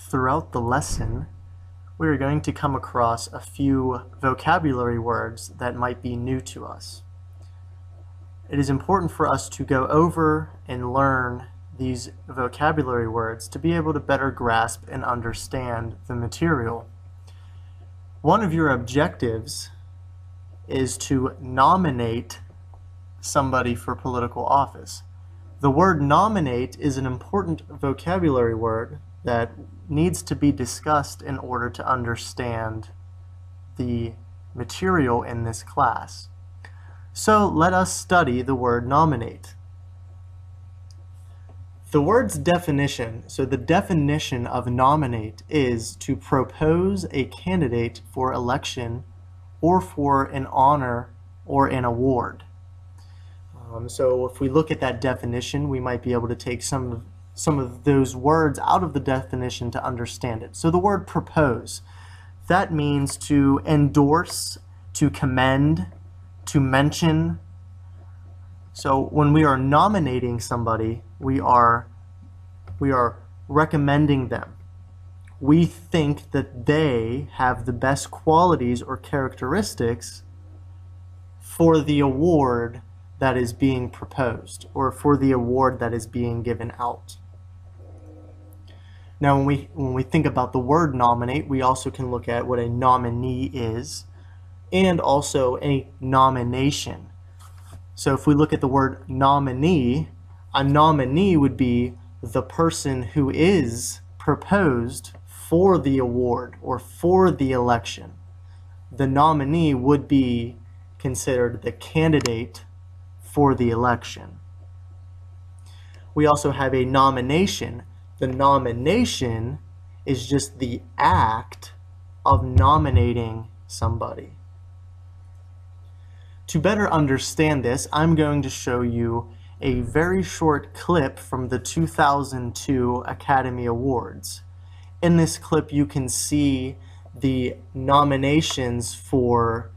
Throughout the lesson, we are going to come across a few vocabulary words that might be new to us. It is important for us to go over and learn these vocabulary words to be able to better grasp and understand the material. One of your objectives is to nominate somebody for political office. The word nominate is an important vocabulary word that needs to be discussed in order to understand the material in this class. So let us study the word nominate. The word's definition, so the definition of nominate is to propose a candidate for election or for an honor or an award. So if we look at that definition, we might be able to take some of those words out of the definition to understand it. So the word propose, that means to endorse, to commend, to mention. So when we are nominating somebody, we are recommending them. We think that they have the best qualities or characteristics for the award that is being proposed, or for the award that is being given out. Now, when we think about the word nominate, we also can look at what a nominee is, and also a nomination. So if we look at the word nominee, a nominee would be the person who is proposed for the award or for the election. The nominee would be considered the candidate for the election. We also have a nomination. The nomination is just the act of nominating somebody. To better understand this, I'm going to show you a very short clip from the 2002 Academy Awards. In this clip, you can see the nominations for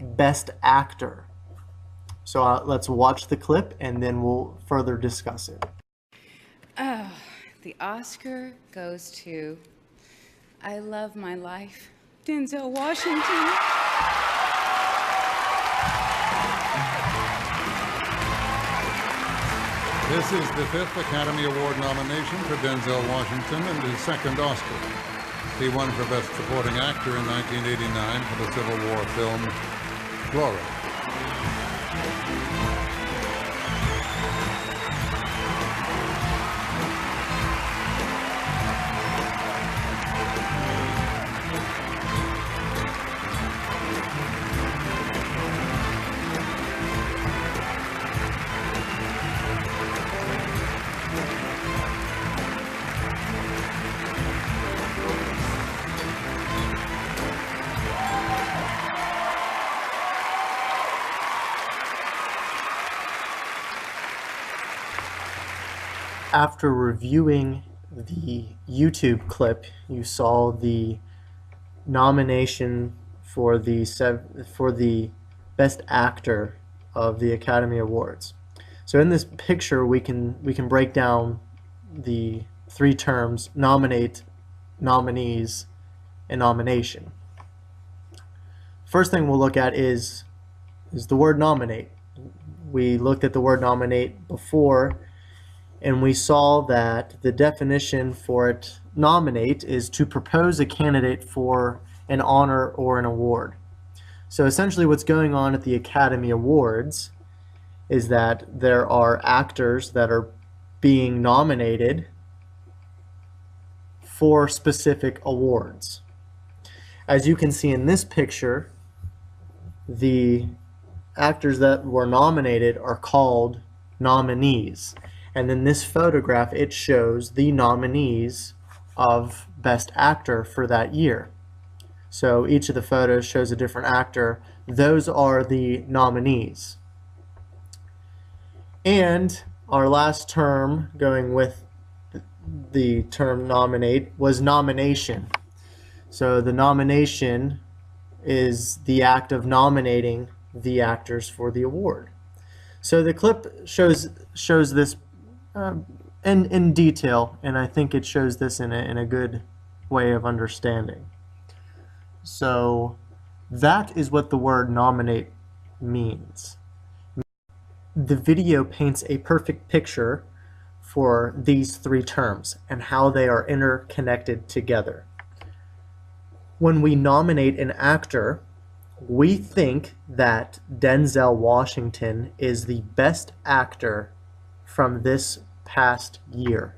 Best Actor. So let's watch the clip and then we'll further discuss it. Oh, the Oscar goes to I Love My Life, Denzel Washington. This is the 5th Academy Award nomination for Denzel Washington and his 2nd Oscar. He won for Best Supporting Actor in 1989 for the Civil War film Glory. After reviewing the YouTube clip, you saw the nomination for the Best Actor of the Academy Awards. So in this picture, we can break down the three terms: nominate, nominees, and nomination. First thing we'll look at is the word nominate. We looked at the word nominate before, and we saw that the definition for it, nominate, is to propose a candidate for an honor or an award. So essentially what's going on at the Academy Awards is that there are actors that are being nominated for specific awards. As you can see in this picture, the actors that were nominated are called nominees. And then this photograph, it shows the nominees of Best Actor for that year. So each of the photos shows a different actor. Those are the nominees. And our last term going with the term nominate was nomination. So the nomination is the act of nominating the actors for the award. So the clip shows this in detail, and I think it shows this in a good way of understanding. So that is what the word nominate means. The video paints a perfect picture for these three terms and how they are interconnected together. When we nominate an actor, we think that Denzel Washington is the best actor from this past year.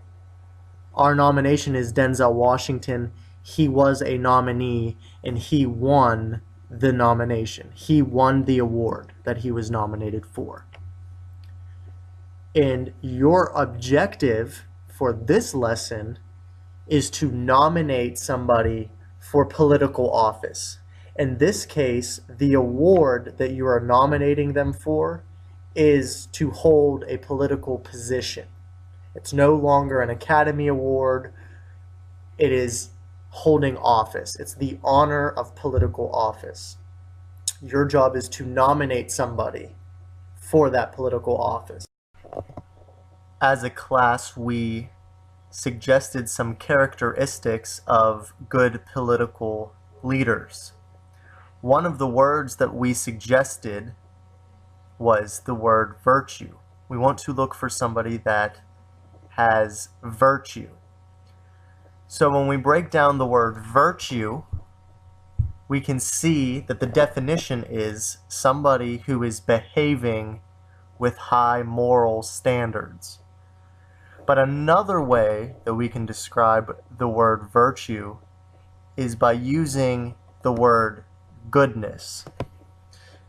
Our nomination is Denzel Washington. He was a nominee and he won the nomination. He won the award that he was nominated for. And your objective for this lesson is to nominate somebody for political office. In this case, the award that you are nominating them for is to hold a political position. It's no longer an Academy Award. It is holding office. It's the honor of political office. Your job is to nominate somebody for that political office. As a class, we suggested some characteristics of good political leaders. One of the words that we suggested was the word virtue. We want to look for somebody that has virtue. So when we break down the word virtue, we can see that the definition is somebody who is behaving with high moral standards. But another way that we can describe the word virtue is by using the word goodness.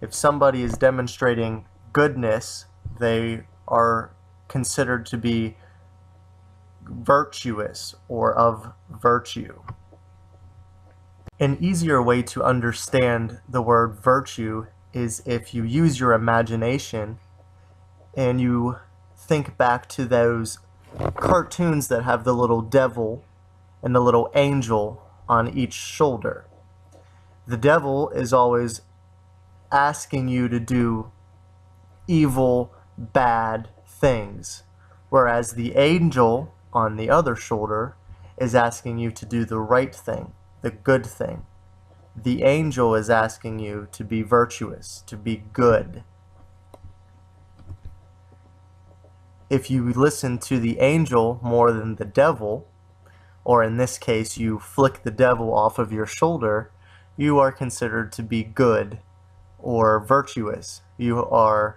If somebody is demonstrating goodness, they are considered to be virtuous or of virtue. An easier way to understand the word virtue is if you use your imagination and you think back to those cartoons that have the little devil and the little angel on each shoulder. The devil is always asking you to do evil, bad things, whereas the angel on the other shoulder is asking you to do the right thing, the good thing. The angel is asking you to be virtuous, to be good. If you listen to the angel more than the devil, or in this case you flick the devil off of your shoulder, you are considered to be good or virtuous. You are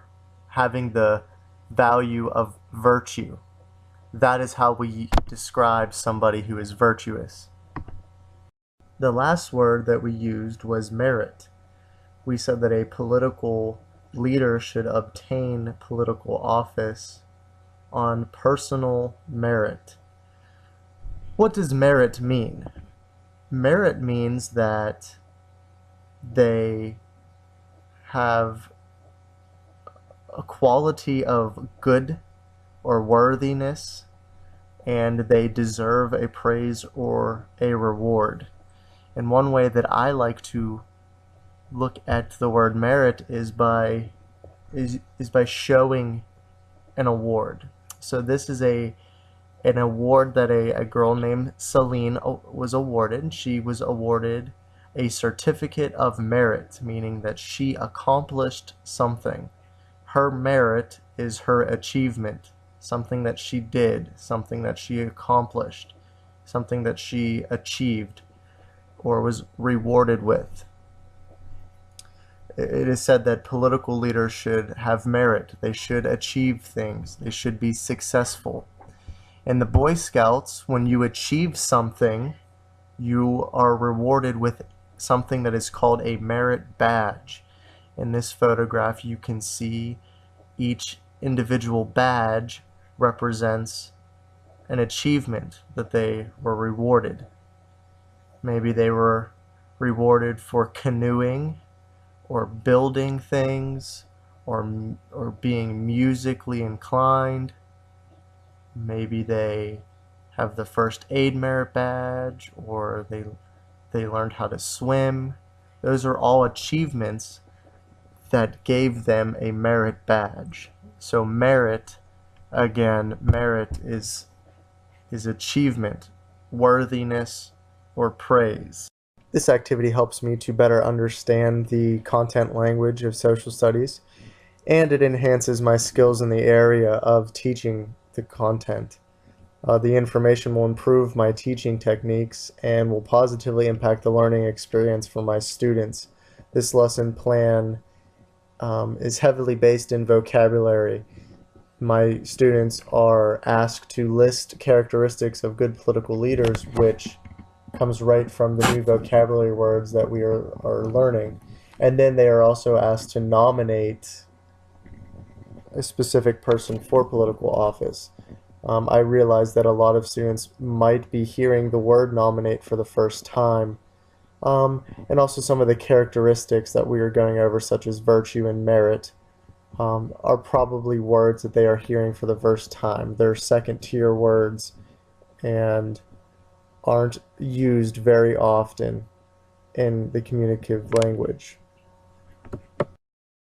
having the value of virtue. That is how we describe somebody who is virtuous. The last word that we used was merit. We said that a political leader should obtain political office on personal merit. What does merit mean? Merit means that they have a quality of good or worthiness, and they deserve a praise or a reward. And one way that I like to look at the word merit is by showing an award. So this is an award that a girl named Celine was awarded. She was awarded a certificate of merit, meaning that she accomplished something. Her merit is her achievement, something that she did, something that she accomplished, something that she achieved or was rewarded with. It is said that political leaders should have merit. They should achieve things. They should be successful. In the Boy Scouts, when you achieve something, you are rewarded with something that is called a merit badge. In this photograph, you can see each individual badge represents an achievement that they were rewarded. Maybe they were rewarded for canoeing, or building things, or being musically inclined. Maybe they have the first aid merit badge, or they learned how to swim. Those are all achievements that gave them a merit badge. So merit, again, merit is achievement, worthiness, or praise. This activity helps me to better understand the content language of social studies, and it enhances my skills in the area of teaching the content. The information will improve my teaching techniques and will positively impact the learning experience for my students. This lesson plan is heavily based in vocabulary. My students are asked to list characteristics of good political leaders, which comes right from the new vocabulary words that we are learning. And then they are also asked to nominate a specific person for political office. I realize that a lot of students might be hearing the word nominate for the first time, and also some of the characteristics that we are going over, such as virtue and merit, are probably words that they are hearing for the first time. They're second-tier words and aren't used very often in the communicative language.